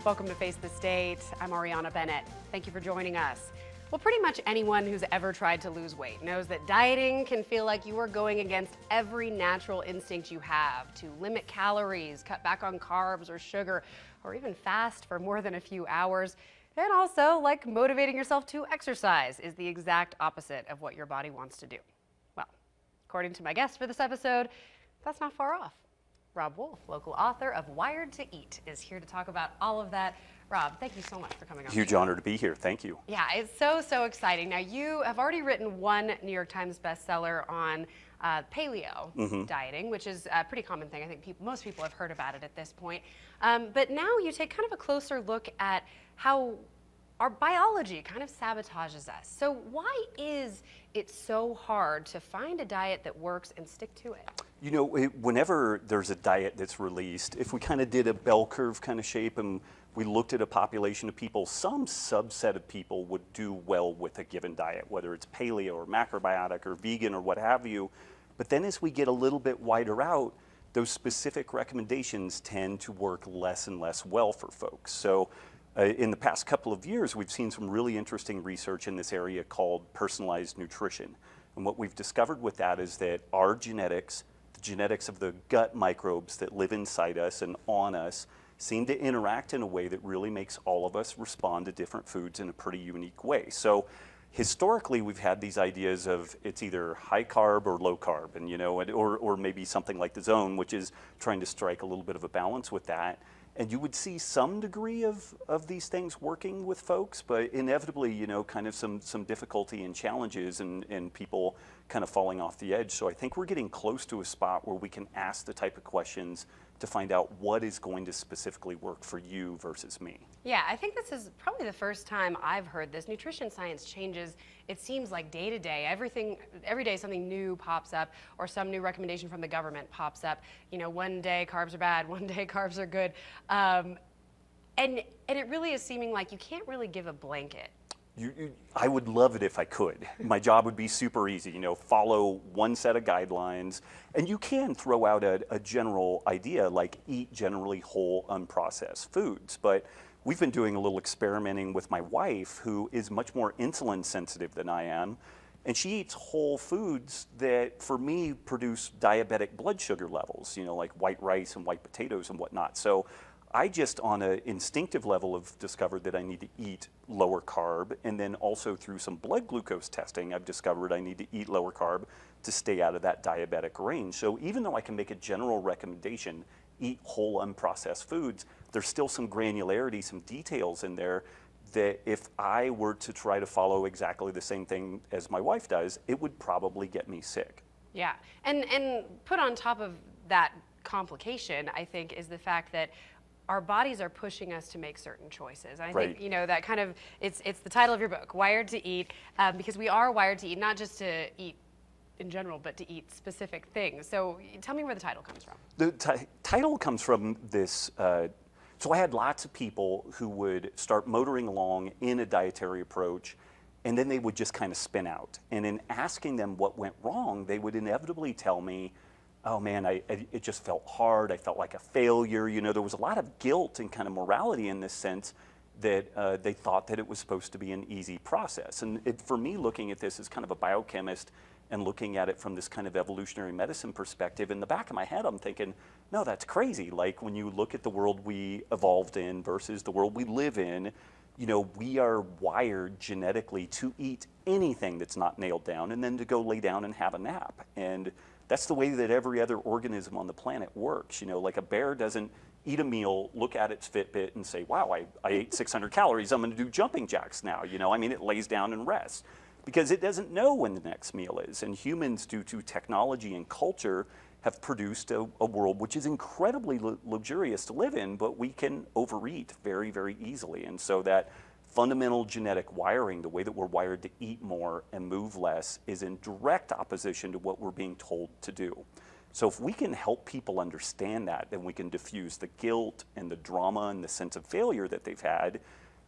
Welcome to Face the State. I'm Ariana Bennett. Thank you for joining us. Well, pretty much anyone who's ever tried to lose weight knows that dieting can feel like you are going against every natural instinct you have to limit calories, cut back on carbs or sugar, or even fast for more than a few hours. And also, like motivating yourself to exercise is the exact opposite of what your body wants to do. Well, according to my guest for this episode, that's not far off. Rob Wolf, local author of Wired to Eat, is here to talk about all of that. Rob, thank you so much for coming on. Huge honor to be here. Thank you. Yeah, it's so exciting. Now, you have already written one New York Times bestseller on paleo dieting, which is a pretty common thing. I think most people have heard about it at this point. But now you take kind of a closer look at how our biology kind of sabotages us. So why is it so hard to find a diet that works and stick to it? You know, whenever there's a diet that's released, if we kind of did a bell curve kind of shape and we looked at a population of people, some subset of people would do well with a given diet, whether it's paleo or macrobiotic or vegan or what have you. But then as we get a little bit wider out, those specific recommendations tend to work less and less well for folks. So in the past couple of years, we've seen some really interesting research in this area called personalized nutrition. And what we've discovered with that is that our genetics, the genetics of the gut microbes that live inside us and on us, seem to interact in a way that really makes all of us respond to different foods in a pretty unique way. So historically, we've had these ideas of it's either high carb or low carb, and or maybe something like the zone, which is trying to strike a little bit of a balance with that. And you would see some degree of these things working with folks, but inevitably, kind of some difficulty and challenges and people kind of falling off the edge. So I think we're getting close to a spot where we can ask the type of questions to find out what is going to specifically work for you versus me. Yeah, I think this is probably the first time I've heard this. Nutrition science changes, it seems like day to day. Every day something new pops up or some new recommendation from the government pops up. One day carbs are bad, one day carbs are good. And it really is seeming like you can't really give a blanket. I would love it if I could. My job would be super easy, follow one set of guidelines. And you can throw out a general idea like eat generally whole, unprocessed foods. But we've been doing a little experimenting with my wife, who is much more insulin sensitive than I am. And she eats whole foods that, for me, produce diabetic blood sugar levels, like white rice and white potatoes and whatnot. So I just, on an instinctive level, have discovered that I need to eat lower carb, and then also through some blood glucose testing, I've discovered I need to eat lower carb to stay out of that diabetic range. So even though I can make a general recommendation, eat whole unprocessed foods, there's still some granularity, some details in there that if I were to try to follow exactly the same thing as my wife does, it would probably get me sick. Yeah, and put on top of that complication, I think, is the fact that our bodies are pushing us to make certain choices. And I think, that kind of, it's the title of your book, Wired to Eat, because we are wired to eat, not just to eat in general, but to eat specific things. So tell me where the title comes from. The title comes from this, so I had lots of people who would start motoring along in a dietary approach, and then they would just kind of spin out. And in asking them what went wrong, they would inevitably tell me, oh man, it just felt hard. I felt like a failure. There was a lot of guilt and kind of morality in this sense that they thought that it was supposed to be an easy process. And for me, looking at this as kind of a biochemist and looking at it from this kind of evolutionary medicine perspective, in the back of my head, I'm thinking, no, that's crazy. Like when you look at the world we evolved in versus the world we live in, we are wired genetically to eat anything that's not nailed down and then to go lay down and have a nap. And that's the way that every other organism on the planet works. Like a bear doesn't eat a meal, look at its Fitbit and say, wow, I ate 600 calories, I'm gonna do jumping jacks now. It lays down and rests because it doesn't know when the next meal is. And humans, due to technology and culture, have produced a world which is incredibly luxurious to live in, but we can overeat very, very easily. And so that fundamental genetic wiring, the way that we're wired to eat more and move less, is in direct opposition to what we're being told to do. So if we can help people understand that, then we can diffuse the guilt and the drama and the sense of failure that they've had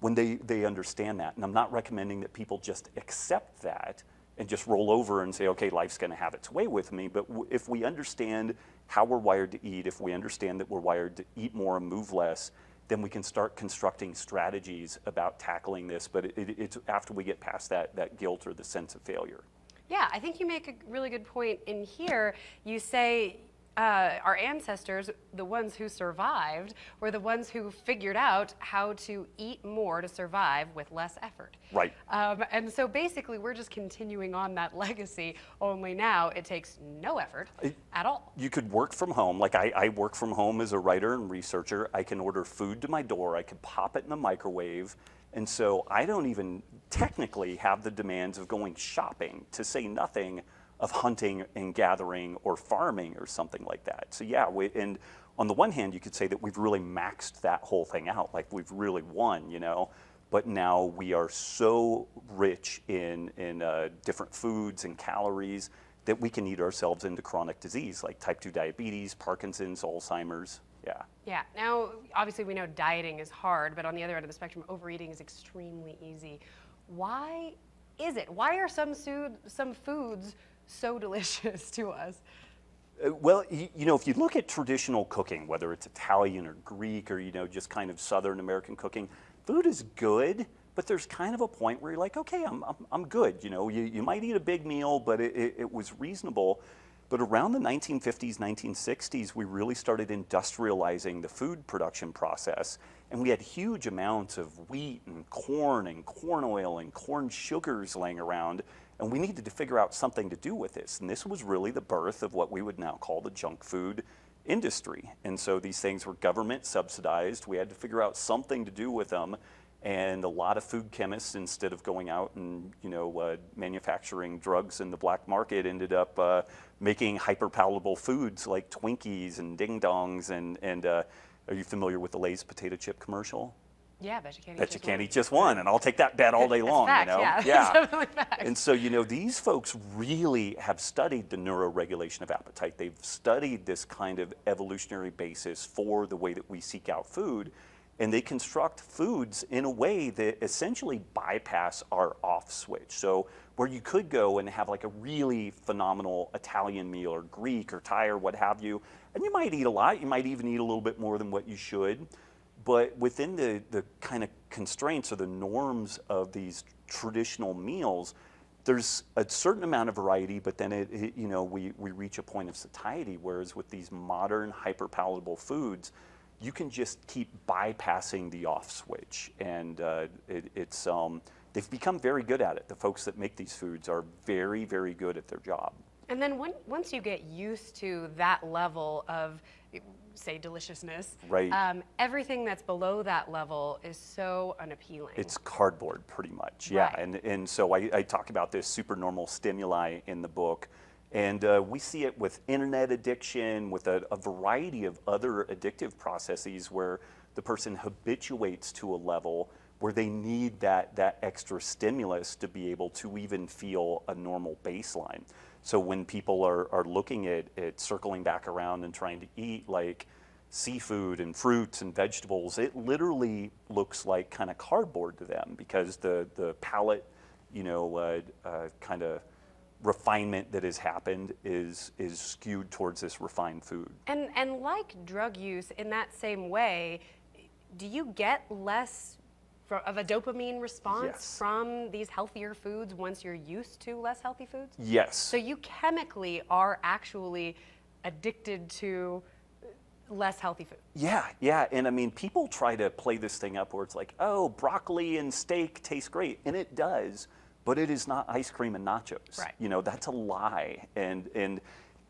when they understand that. And I'm not recommending that people just accept that and just roll over and say, okay, life's going to have its way with me. But if we understand how we're wired to eat, if we understand that we're wired to eat more and move less, then we can start constructing strategies about tackling this. But it's after we get past that guilt or the sense of failure. Yeah, I think you make a really good point in here. You say our ancestors, the ones who survived, were the ones who figured out how to eat more to survive with less effort. Right. And so basically, we're just continuing on that legacy, only now it takes no effort at all. You could work from home. Like I work from home as a writer and researcher. I can order food to my door. I can pop it in the microwave. And so I don't even technically have the demands of going shopping, to say nothing of hunting and gathering or farming or something like that. So yeah, and on the one hand, you could say that we've really maxed that whole thing out, like we've really won, you know. But now we are so rich in different foods and calories that we can eat ourselves into chronic disease like type 2 diabetes, Parkinson's, Alzheimer's. Yeah. Yeah. Now, obviously, we know dieting is hard, but on the other end of the spectrum, overeating is extremely easy. Why is it? Why are some foods so delicious to us? Well, you know, if you look at traditional cooking, whether it's Italian or Greek or, you know, just kind of Southern American cooking, food is good, but there's kind of a point where you're like, okay, I'm good. You know, you might eat a big meal, but it was reasonable. But around the 1950s, 1960s, we really started industrializing the food production process. And we had huge amounts of wheat and corn oil and corn sugars laying around. And we needed to figure out something to do with this. And this was really the birth of what we would now call the junk food industry. And so these things were government subsidized. We had to figure out something to do with them. And a lot of food chemists, instead of going out and manufacturing drugs in the black market, ended up making hyper-palatable foods like Twinkies and Ding Dongs. And are you familiar with the Lay's potato chip commercial? Yeah, bet you can't eat Bet just you can't one. eat just one, and I'll take that bet all day long. Fact, you know, yeah. yeah. Definitely fact. And so these folks really have studied the neuroregulation of appetite. They've studied this kind of evolutionary basis for the way that we seek out food, and they construct foods in a way that essentially bypass our off switch. So where you could go and have like a really phenomenal Italian meal or Greek or Thai or what have you, and you might eat a lot. You might even eat a little bit more than what you should. But within the kind of constraints or the norms of these traditional meals, there's a certain amount of variety, but then we reach a point of satiety. Whereas with these modern hyper-palatable foods, you can just keep bypassing the off switch, and they've become very good at it. The folks that make these foods are very, very good at their job. And then once you get used to that level of, say, deliciousness, right. Everything that's below that level is so unappealing. It's cardboard, pretty much, yeah. Right. And so I talk about this supernormal stimuli in the book, and we see it with internet addiction, with a variety of other addictive processes where the person habituates to a level where they need that extra stimulus to be able to even feel a normal baseline. So when people are looking at circling back around and trying to eat like seafood and fruits and vegetables, it literally looks like kind of cardboard to them because the palate, kind of refinement that has happened is skewed towards this refined food. And like drug use, in that same way, do you get less of a dopamine response Yes. from these healthier foods once you're used to less healthy foods? Yes. So you chemically are actually addicted to less healthy food. Yeah. And I mean, people try to play this thing up where it's like, oh, broccoli and steak taste great. And it does, but it is not ice cream and nachos. Right. That's a lie. And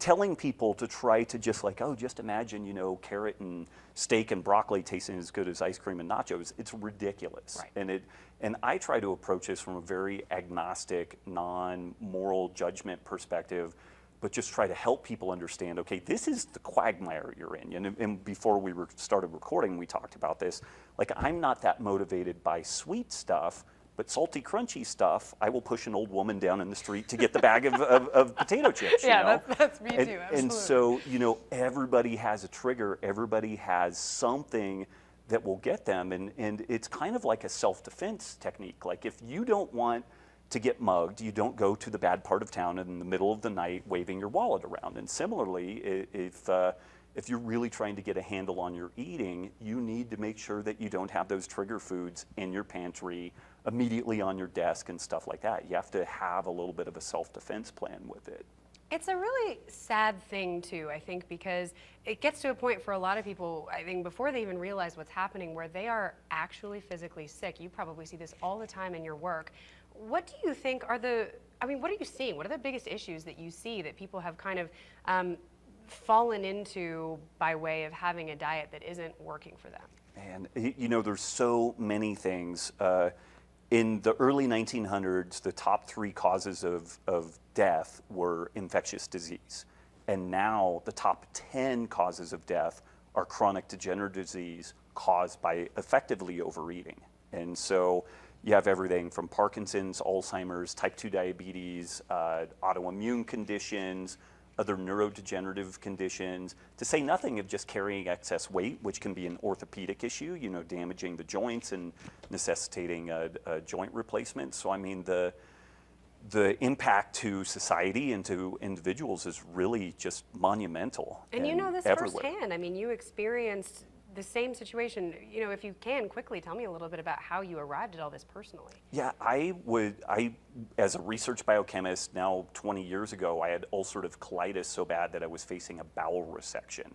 telling people to try to just like, oh, just imagine, carrot and steak and broccoli tasting as good as ice cream and nachos, it's ridiculous. Right. And I try to approach this from a very agnostic, non-moral judgment perspective, but just try to help people understand, okay, this is the quagmire you're in. And before we started recording, we talked about this. Like, I'm not that motivated by sweet stuff, but salty, crunchy stuff, I will push an old woman down in the street to get the bag of potato chips. Yeah, that's me too, absolutely. And so, everybody has a trigger, everybody has something that will get them. And it's kind of like a self-defense technique. Like, if you don't want to get mugged, you don't go to the bad part of town in the middle of the night waving your wallet around. And similarly, if if you're really trying to get a handle on your eating, you need to make sure that you don't have those trigger foods in your pantry immediately on your desk and stuff like that. You have to have a little bit of a self-defense plan with it. It's a really sad thing too, I think, because it gets to a point for a lot of people, I think, before they even realize what's happening, where they are actually physically sick. You probably see this all the time in your work. What do you think are what are you seeing? What are the biggest issues that you see that people have kind of fallen into by way of having a diet that isn't working for them? And you know, there's so many things. In the early 1900s, the top 3 causes of death were infectious disease. And now the top 10 causes of death are chronic degenerative disease caused by effectively overeating. And so you have everything from Parkinson's, Alzheimer's, type 2 diabetes, autoimmune conditions, other neurodegenerative conditions, to say nothing of just carrying excess weight, which can be an orthopedic issue, you know, damaging the joints and necessitating a joint replacement. So I mean, the impact to society and to individuals is really just monumental. And you know this everywhere. firsthand. I mean, you experienced the same situation. You know, if you can quickly tell me a little bit about how you arrived at all this personally. Yeah, as a research biochemist now 20 years ago, I had ulcerative colitis so bad that I was facing a bowel resection.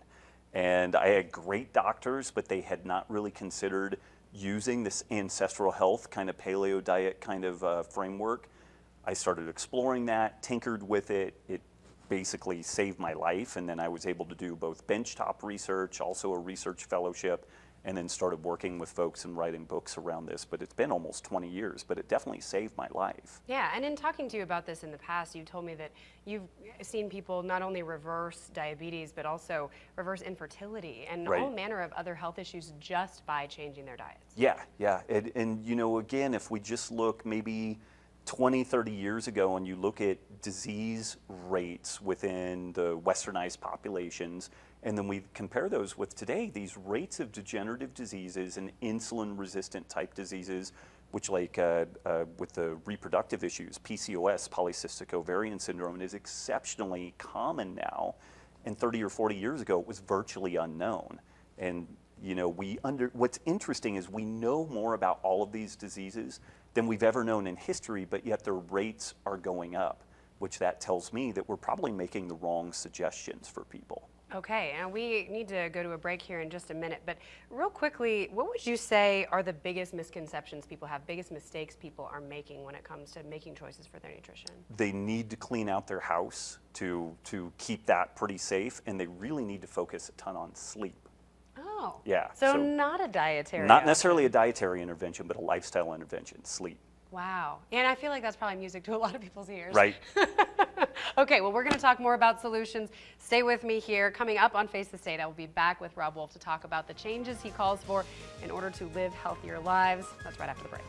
And I had great doctors, but they had not really considered using this ancestral health kind of paleo diet kind of framework. I started exploring that, tinkered with it. It basically saved my life, and then I was able to do both benchtop research, also a research fellowship, and then started working with folks and writing books around this. But it's been almost 20 years, but it definitely saved my life. Yeah, and in talking to you about this in the past, you told me that you've seen people not only reverse diabetes, but also reverse infertility and Right. all manner of other health issues just by changing their diets. Yeah. And you know, again, if we just look maybe 20, 30 years ago, and you look at disease rates within the westernized populations, and then we compare those with today, these rates of degenerative diseases and insulin-resistant type diseases, which like with the reproductive issues, PCOS, polycystic ovarian syndrome, is exceptionally common now. And 30 or 40 years ago, it was virtually unknown. And you know, what's interesting is we know more about all of these diseases than we've ever known in history, but yet their rates are going up, which that tells me that we're probably making the wrong suggestions for people. Okay, and we need to go to a break here in just a minute, but real quickly, what would you say are the biggest misconceptions people have, biggest mistakes people are making when it comes to making choices for their nutrition? They need to clean out their house to keep that pretty safe, and they really need to focus a ton on sleep. Oh, Yeah. So not a dietary Not necessarily a dietary intervention, but a lifestyle intervention, sleep. Wow. And I feel like that's probably music to a lot of people's ears. Right. Okay, well, we're going to talk more about solutions. Stay with me here. Coming up on Face the State, I will be back with Rob Wolf to talk about the changes he calls for in order to live healthier lives. That's right after the break.